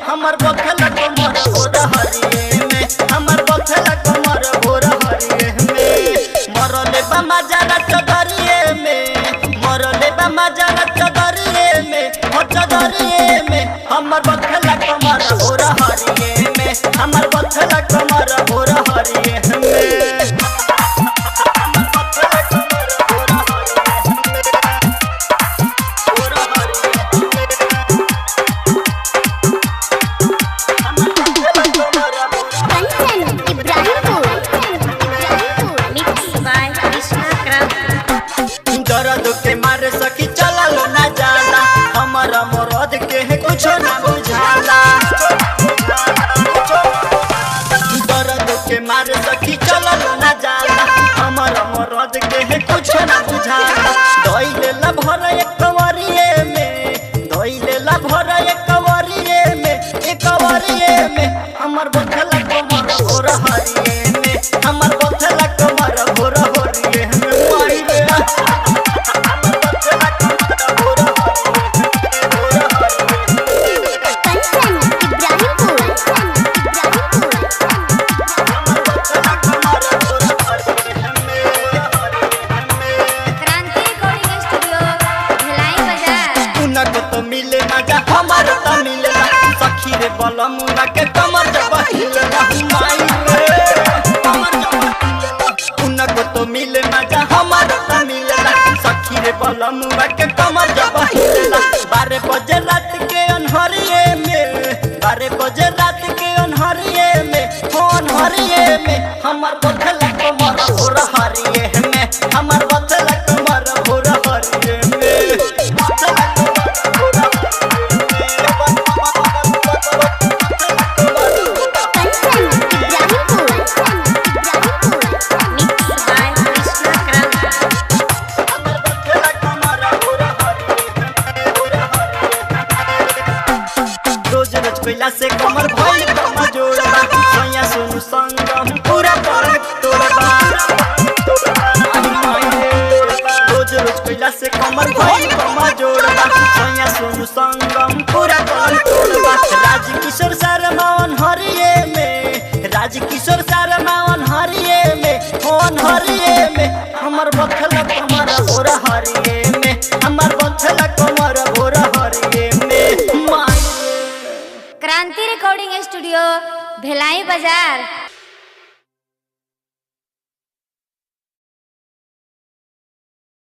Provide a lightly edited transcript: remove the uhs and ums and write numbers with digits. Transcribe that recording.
हमर बखल कमर भोर हरिये में, हमर बखल कमर भोर हरिये में, मरले बा मजारा चदरिये में, मरले बा मजारा चदरिये में, हो चदरिये में, हमर बखल कमर भोर हरिये में, हमर बखल कमर भोर हरिये में। दर्द के मारे सखी चललो ना जाला, हमारा मरद के है कुछ ना बुझाला। दर्द के मारे सखी चललो ना जाला, हमारा मरद के है कुछ ना बुझाला। धइले ला भर एक कवरिए में, धइले ला भर एक कवरिए में, एक कवरिए में, हमर बखल कमर भोर हरिये में, हमर बखल कमर भोर हरिये में। मिले मजा हमार त मिलेला, सखी रे बलमुआ के कमर जब हिलेला, माई रे कमर जब हिलेला। उनको तो मिले मजा हमार त मिलेला, सखी रे बलमुआ के कमर जब हिलेला। 12 बजे रात के अनहरिये में, 12 बजे रात के अनहरिये में, हो अनहरिये में, हमर बखल कमर भोर हरिये में, हमर बखल कमर भोर हरिये में। कैला से कमर भइल कमर जोड़बा, सैया सुनु संगम पूरा पर तोड़बा। रोज रोज कैला से कमर भइल कमर जोड़बा, सैया सुनु संगम पूरा पर तोड़बा। राजकिशोर शर्मा अनहरिये में, राजकिशोर शर्मा अनहरिये में, हो अनहरिये में, हमर बखल कमर भोर हरिये में, हमर बखल कमर भोर हरिये में। क्रांति रिकॉर्डिंग स्टूडियो भिलाई बाजार।